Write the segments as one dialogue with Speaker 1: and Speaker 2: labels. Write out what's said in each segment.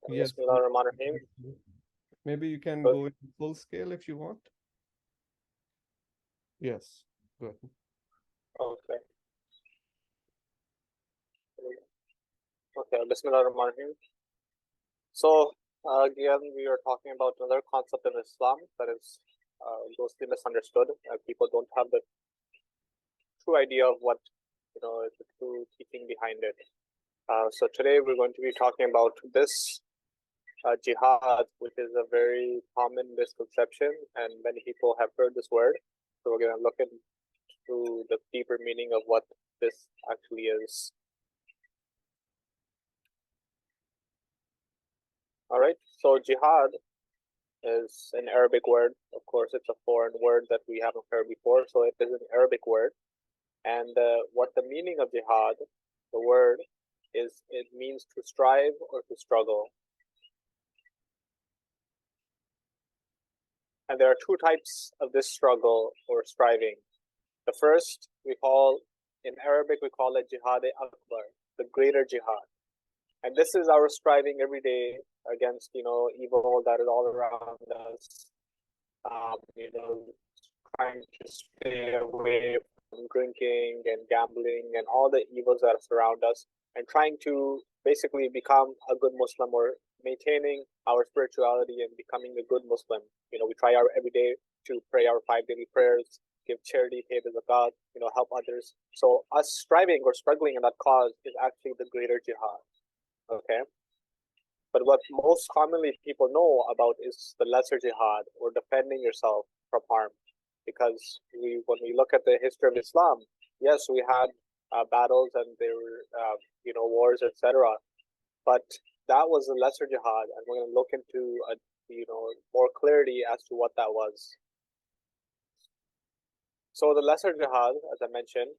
Speaker 1: Yes.
Speaker 2: Bismillahirrahmanirrahim.
Speaker 1: Maybe you can
Speaker 2: Good.
Speaker 1: go in full scale if you want. Yes. Good.
Speaker 2: Okay. Okay. Bismillahirrahmanirrahim. So again, we are talking about another concept of Islam that is mostly misunderstood. People don't have the true idea of what is the true teaching behind it. So today we're going to be talking about this jihad, which is a very common misconception, and many people have heard this word. So we're going to look into the deeper meaning of what this actually is. All right. So jihad is an Arabic word. Of course, it's a foreign word that we haven't heard before. So it is an Arabic word. And what the meaning of jihad, the word, is it means to strive or to struggle. And there are two types of this struggle or striving. The first in Arabic, we call it jihad-e-akbar, the greater jihad. And this is our striving every day against, evil that is all around us. Trying to stay away from drinking and gambling and all the evils that surround us, and trying to basically become a good Muslim, or maintaining our spirituality and becoming a good Muslim. We try our every day to pray our 5 daily prayers, give charity, pay the zakat, help others. So us striving or struggling in that cause is actually the greater jihad. Okay. But what most commonly people know about is the lesser jihad, or defending yourself from harm. Because when we look at the history of Islam, yes, we had battles and there were, wars, etc. But that was the lesser jihad, and we're going to look into more clarity as to what that was. So the lesser jihad, as I mentioned,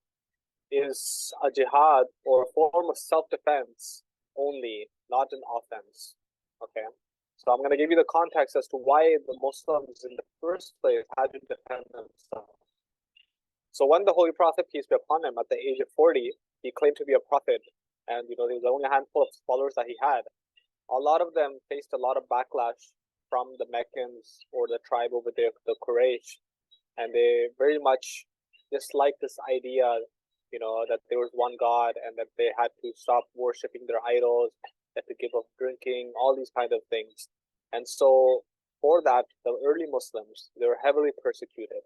Speaker 2: is a jihad or a form of self-defense only, not an offense. Okay. So I'm going to give you the context as to why the Muslims in the first place had to defend themselves. So when the Holy Prophet, peace be upon him, at the age of 40, he claimed to be a prophet, and there was only a handful of followers that he had. A lot of them faced a lot of backlash from the Meccans, or the tribe over there, the Quraysh, and they very much disliked this idea, that there was one God and that they had to stop worshipping their idols, that to give up drinking, all these kind of things. And so for that, the early Muslims, they were heavily persecuted.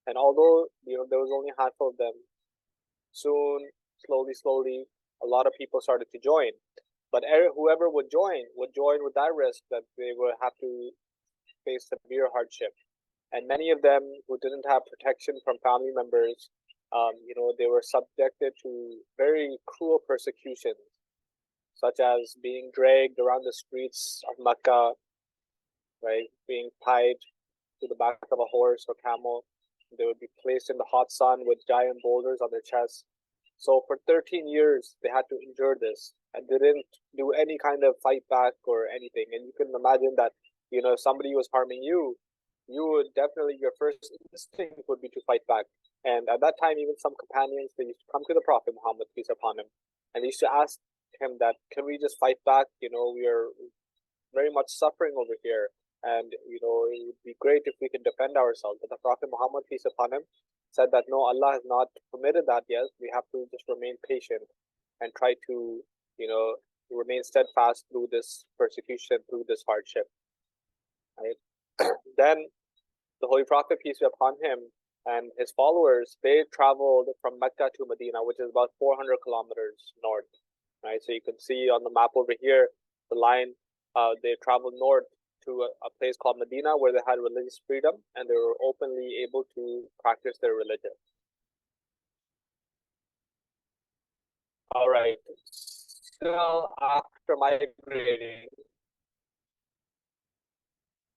Speaker 2: And although, there was only a handful of them, soon, slowly, a lot of people started to join. But whoever would join with that risk that they would have to face severe hardship. And many of them who didn't have protection from family members, they were subjected to very cruel persecutions, such as being dragged around the streets of Mecca, right? Being tied to the back of a horse or camel. They would be placed in the hot sun with giant boulders on their chests. So for 13 years, they had to endure this, and they didn't do any kind of fight back or anything. And you can imagine that, if somebody was harming you, you would definitely, your first instinct would be to fight back. And at that time, even some companions, they used to come to the Prophet Muhammad, peace upon him, and they used to ask him that, can we just fight back? We are very much suffering over here, and it would be great if we can defend ourselves. But the Prophet Muhammad, peace upon him, said that no, Allah has not permitted that yet. We have to just remain patient and try to remain steadfast through this persecution, through this hardship. Right. Then the Holy Prophet, peace be upon him, and his followers, they traveled from Mecca to Medina, which is about 400 kilometers north. Right. So you can see on the map over here, the line. They traveled north to a place called Medina, where they had religious freedom and they were openly able to practice their religion. All right. Still after migrating,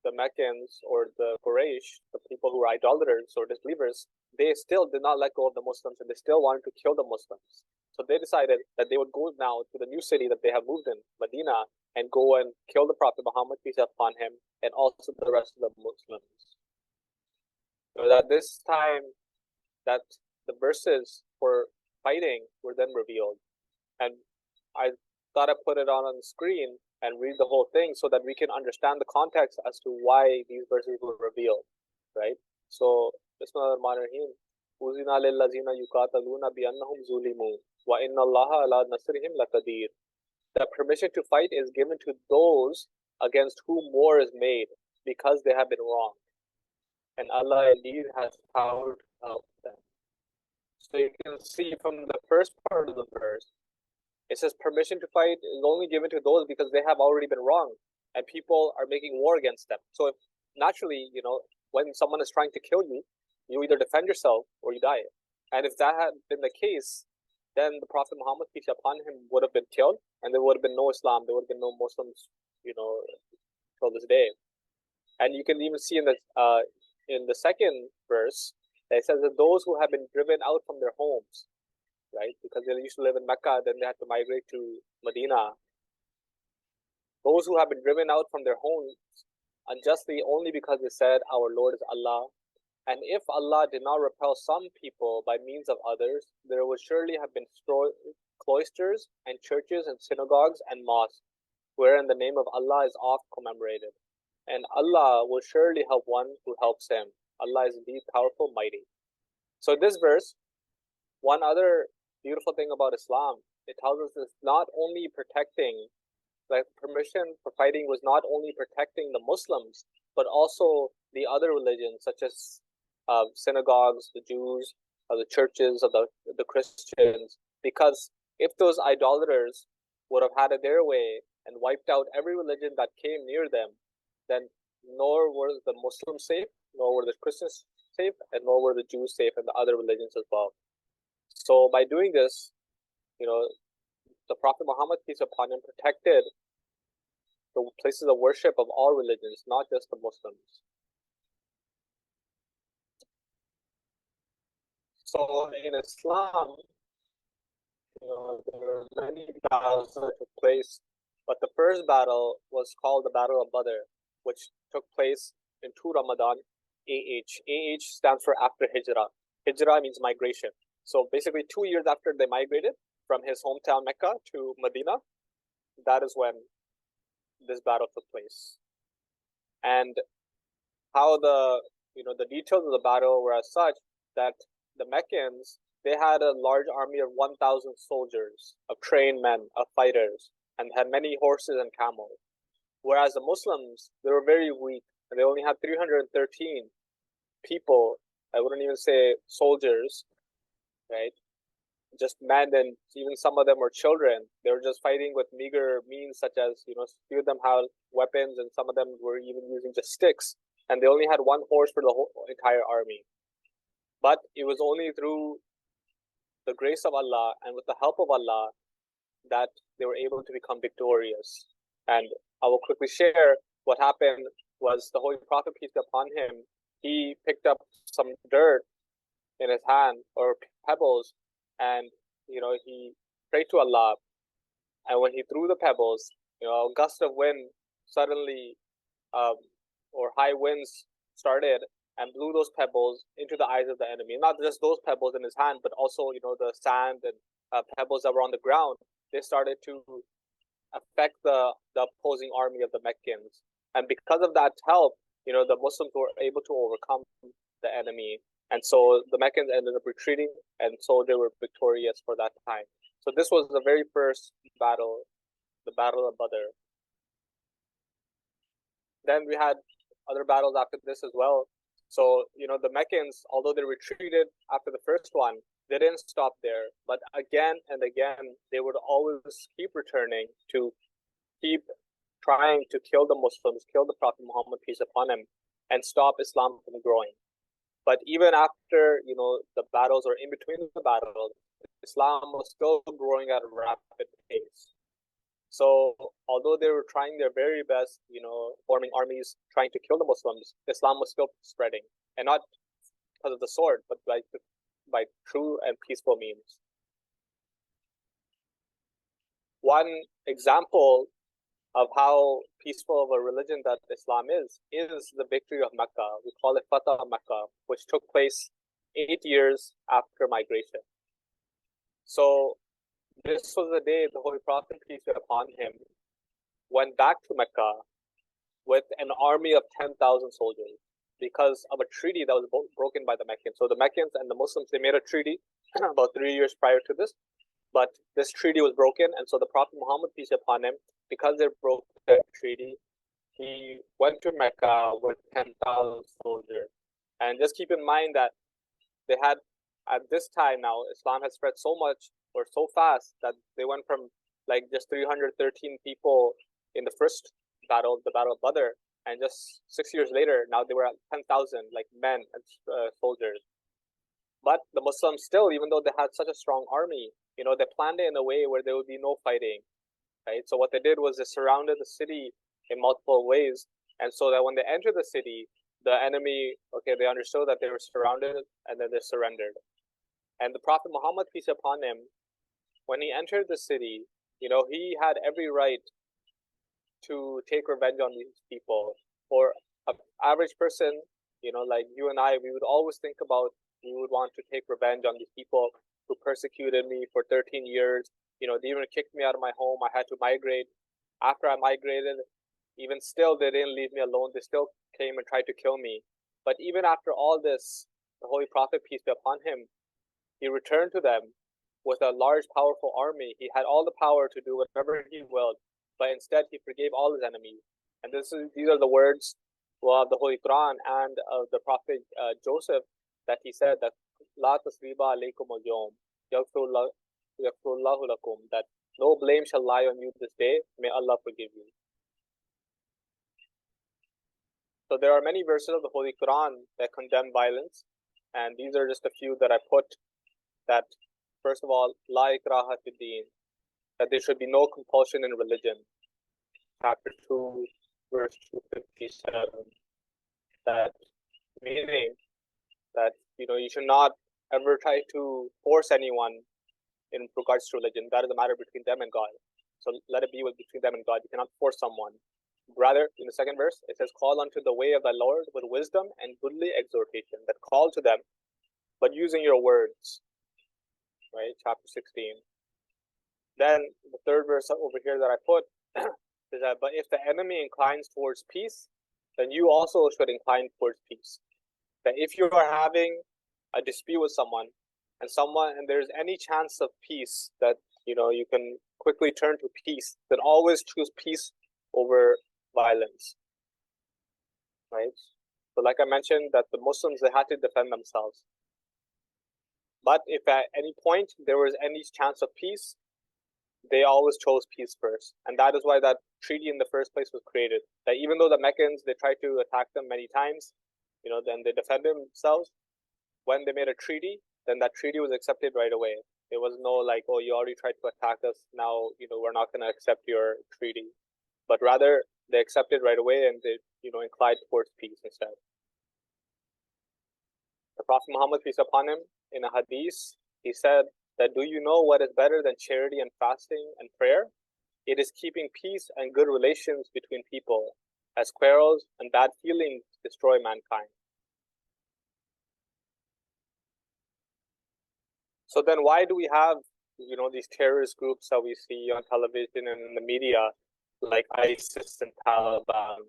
Speaker 2: the Meccans or the Quraysh, the people who were idolaters or disbelievers, they still did not let go of the Muslims, and they still wanted to kill the Muslims. So they decided that they would go now to the new city that they have moved in, Medina, and go and kill the Prophet Muhammad, peace be upon him, and also the rest of the Muslims. So at this time, that the verses for fighting were then revealed. And I thought I put it on the screen, and read the whole thing so that we can understand the context as to why these verses were revealed, right? So, Bismillahir-Rahmanir-Rahim. Uzina lillazina yuqataluna biannahum zulimu wa inna Allaha ala nasrihim laqadir. The permission to fight is given to those against whom war is made because they have been wronged. And Allah indeed has power to help them. So you can see from the first part of the verse, it says permission to fight is only given to those because they have already been wronged and people are making war against them. So if, naturally, when someone is trying to kill you, you either defend yourself or you die. And if that had been the case, then the Prophet Muhammad, peace be upon him, would have been killed and there would have been no Islam, there would have been no Muslims, till this day. And you can even see in the second verse, that it says that those who have been driven out from their homes, right? Because they used to live in Mecca, then they had to migrate to Medina. Those who have been driven out from their homes unjustly only because they said, our Lord is Allah. And if Allah did not repel some people by means of others, there would surely have been cloisters and churches and synagogues and mosques, wherein the name of Allah is oft commemorated. And Allah will surely help one who helps him. Allah is indeed powerful, mighty. So this verse, one other beautiful thing about Islam, it tells us it's not only protecting, like permission for fighting was not only protecting the Muslims, but also the other religions, such as synagogues, the Jews, the churches of the Christians. Because if those idolaters would have had it their way and wiped out every religion that came near them, then nor were the Muslims safe, nor were the Christians safe, and nor were the Jews safe, and the other religions as well. So by doing this, the Prophet Muhammad, peace upon him, protected the places of worship of all religions, not just the Muslims. So in Islam, there were many battles that took place, but the first battle was called the Battle of Badr, which took place in 2 Ramadan, AH. AH stands for after Hijrah. Hijrah means migration. So basically 2 years after they migrated from his hometown Mecca to Medina, that is when this battle took place. And how the details of the battle were as such that the Meccans, they had a large army of 1,000 soldiers, of trained men, of fighters, and had many horses and camels. Whereas the Muslims, they were very weak, and they only had 313 people. I wouldn't even say soldiers, right? Just men, and even some of them were children. They were just fighting with meager means, such as, few of them had weapons, and some of them were even using just sticks. And they only had one horse for the whole entire army. But it was only through the grace of Allah and with the help of Allah that they were able to become victorious. And I will quickly share what happened was the Holy Prophet, peace be upon him, he picked up some dirt in his hand, or pebbles, and he prayed to Allah. And when he threw the pebbles, a gust of wind suddenly, or high winds started and blew those pebbles into the eyes of the enemy. Not just those pebbles in his hand, but also the sand and pebbles that were on the ground. They started to affect the opposing army of the Meccans. And because of that help, the Muslims were able to overcome the enemy. And so the Meccans ended up retreating, and so they were victorious for that time. So this was the very first battle, the Battle of Badr. Then we had other battles after this as well. So, the Meccans, although they retreated after the first one, they didn't stop there. But again and again, they would always keep returning to keep trying to kill the Muslims, kill the Prophet Muhammad, peace upon him, and stop Islam from growing. But even after, the battles, or in between the battles, Islam was still growing at a rapid pace. So although they were trying their very best, forming armies, trying to kill the Muslims, Islam was still spreading, and not because of the sword, but by true and peaceful means. One example of how peaceful of a religion that Islam is the victory of Mecca. We call it Fatah of Mecca, which took place 8 years after migration. So this was the day the Holy Prophet, peace be upon him, went back to Mecca with an army of 10,000 soldiers because of a treaty that was broken by the Meccans. So the Meccans and the Muslims, they made a treaty about 3 years prior to this, but this treaty was broken, and so the Prophet Muhammad, peace be upon him, because they broke that treaty, he went to Mecca with 10,000 soldiers. And just keep in mind that they had, at this time now, Islam has spread so much or so fast that they went from like just 313 people in the first battle, the Battle of Badr, and just 6 years later, now they were at 10,000, like men and soldiers. But the Muslims still, even though they had such a strong army, you know, they planned it in a way where there would be no fighting, right? So what they did was they surrounded the city in multiple ways, and so that when they entered the city, the enemy, okay, they understood that they were surrounded, and then they surrendered. And the Prophet Muhammad, peace upon him, when he entered the city, you know, he had every right to take revenge on these people. For an average person, you know, like you and I, we would always think about, we would want to take revenge on these people who persecuted me for 13 years. You know, they even kicked me out of my home. I had to migrate. After I migrated, even still, they didn't leave me alone. They still came and tried to kill me. But even after all this, the Holy Prophet, peace be upon him, he returned to them with a large, powerful army. He had all the power to do whatever he willed, but instead he forgave all his enemies. And these are the words of the Holy Quran and of the Prophet Joseph, that he said that La tasriba alaykum al-yawm yaghfirullahu lakum, that no blame shall lie on you this day. May Allah forgive you. So there are many verses of the Holy Quran that condemn violence, and these are just a few that I put. That first of all, La ikraha fid deen, that there should be no compulsion in religion. Chapter 2, verse 257. That meaning that, you know, you should not ever try to force anyone in regards to religion. That is a matter between them and God. So let it be between them and God. You cannot force someone. Rather, in the second verse, it says, call unto the way of thy Lord with wisdom and goodly exhortation. That call to them, but using your words. Right? Chapter 16. Then the third verse over here that I put is that, but if the enemy inclines towards peace, then you also should incline towards peace. That if you are having a dispute with someone and there's any chance of peace, that, you know, you can quickly turn to peace, then always choose peace over violence. Right? So like I mentioned, that the Muslims, they had to defend themselves. But if at any point there was any chance of peace, they always chose peace first. And that is why that treaty in the first place was created. That even though the Meccans, they tried to attack them many times, you know, then they defended themselves. When they made a treaty, then that treaty was accepted right away. There was no like, oh, you already tried to attack us, now, you know, we're not going to accept your treaty. But rather, they accepted right away, and they, you know, inclined towards peace instead. The Prophet Muhammad, peace upon him, in a hadith, he said that, do you know what is better than charity and fasting and prayer? It is keeping peace and good relations between people, as quarrels and bad feelings destroy mankind. So then why do we have, you know, these terrorist groups that we see on television and in the media, like ISIS and Taliban?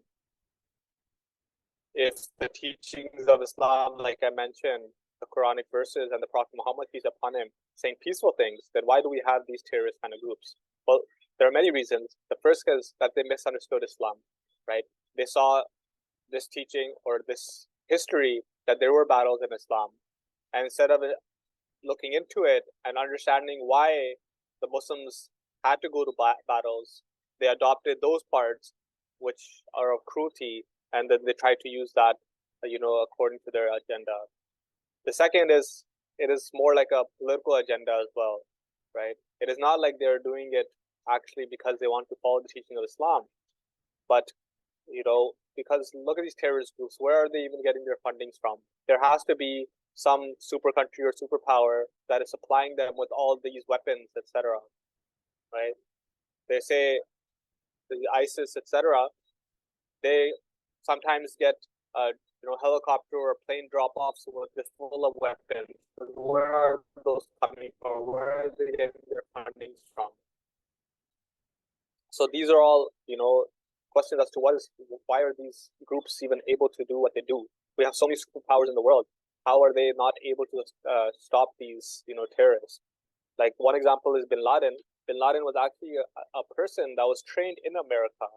Speaker 2: If the teachings of Islam, like I mentioned, the Quranic verses and the Prophet Muhammad, peace upon him, saying peaceful things, then why do we have these terrorist kind of groups? Well, there are many reasons. The first is that they misunderstood Islam, right? They saw this teaching or this history that there were battles in Islam. And instead of looking into it and understanding why the Muslims had to go to battles, they adopted those parts which are of cruelty, and then they tried to use that, you know, according to their agenda. The second is, it is more like a political agenda as well, right? It is not like they're doing it actually because they want to follow the teaching of Islam, but, you know, because look at these terrorist groups, where are they even getting their fundings from? There has to be some super country or superpower that is supplying them with all these weapons, etc. Right? They say the ISIS, etc. They sometimes get you know, helicopter or plane drop-offs with this full of weapons. Where are those coming from? Where are they getting their fundings from? So these are all, questions as to why are these groups even able to do what they do? We have so many superpowers in the world. How are they not able to stop these, terrorists? Like one example is Bin Laden. Bin Laden was actually a person that was trained in America,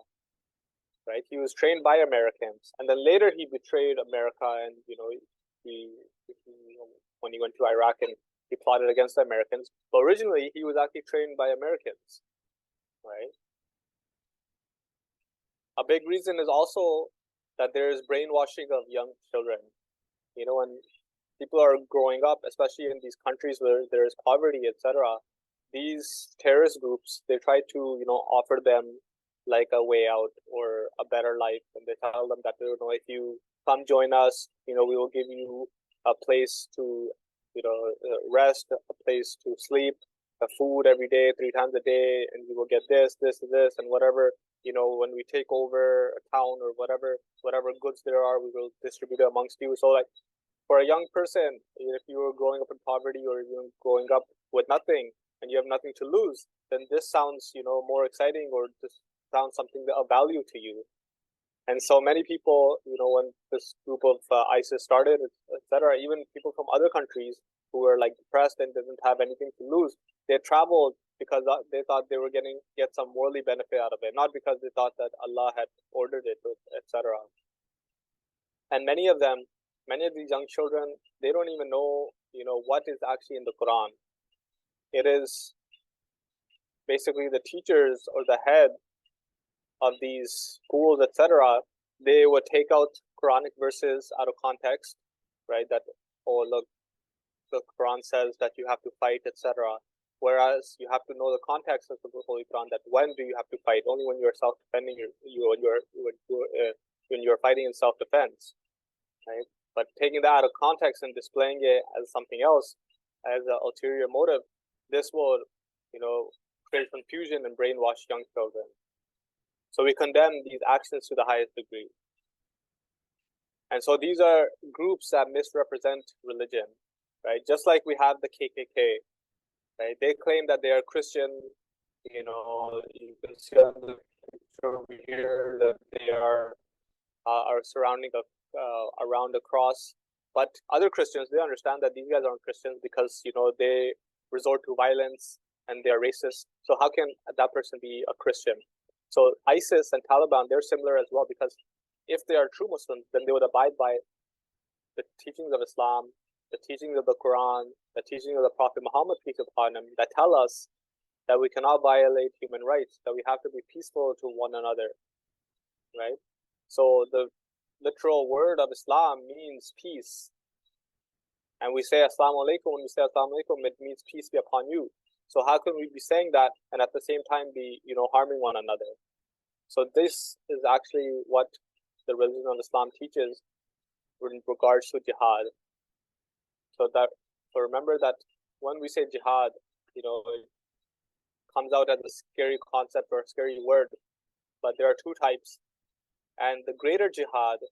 Speaker 2: right? He was trained by Americans, and then later he betrayed America, and he when he went to Iraq and he plotted against the Americans. But originally, he was actually trained by Americans, right? A big reason is also that there is brainwashing of young children. When people are growing up, especially in these countries where there is poverty, etc., these terrorist groups, they try to offer them like a way out or a better life, and they tell them that if you come join us, we will give you a place to rest, a place to sleep, a food every day, 3 times a day, and you will get this, and whatever. When we take over a town or whatever goods there are, we will distribute it amongst you. So like for a young person, if you were growing up in poverty or you're growing up with nothing and you have nothing to lose, then this sounds more exciting, or this sounds something of value to you. And so many people, when this group of ISIS started, etc., even people from other countries who were like depressed and didn't have anything to lose, they traveled because they thought they were get some worldly benefit out of it, not because they thought that Allah had ordered it, etc. And many of these young children, they don't even know, what is actually in the Quran. It is basically the teachers or the head of these schools, etc., they would take out Quranic verses out of context, right? That, oh, look, the Quran says that you have to fight, etc. Whereas you have to know the context of the Holy Quran, that when do you have to fight? Only when you're self-defending, when you're fighting in self-defense, right? But taking that out of context and displaying it as something else, as an ulterior motive, this will, create confusion and brainwash young children. So we condemn these actions to the highest degree. And so these are groups that misrepresent religion, right? Just like we have the KKK, right? They claim that they are Christian. You can see on the picture over here that they are surrounding around the cross. But other Christians, they understand that these guys aren't Christians because they resort to violence and they are racist. So how can that person be a Christian? So ISIS and Taliban, they're similar as well, because if they are true Muslims, then they would abide by the teachings of Islam, the teachings of the Quran, the teachings of the Prophet Muhammad, peace be upon him, that tell us that we cannot violate human rights, that we have to be peaceful to one another, right? So the literal word of Islam means peace. And we say Assalamu alaikum. When we say Assalamu alaikum, it means peace be upon you. So how can we be saying that and at the same time be, harming one another? So this is actually what the religion of Islam teaches in regards to jihad. So remember that when we say jihad, it comes out as a scary concept or a scary word, but there are two types. And the greater jihad,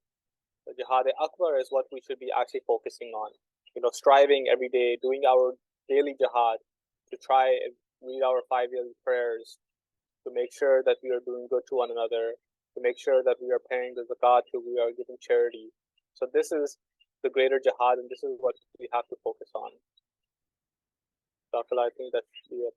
Speaker 2: the jihad akbar, is what we should be actually focusing on. Striving every day, doing our daily jihad to try and read our 5 yearly prayers, to make sure that we are doing good to one another, to make sure that we are paying the zakat, we are giving charity. So this is the greater jihad, and this is what we have to focus on. Dr. I think that's it.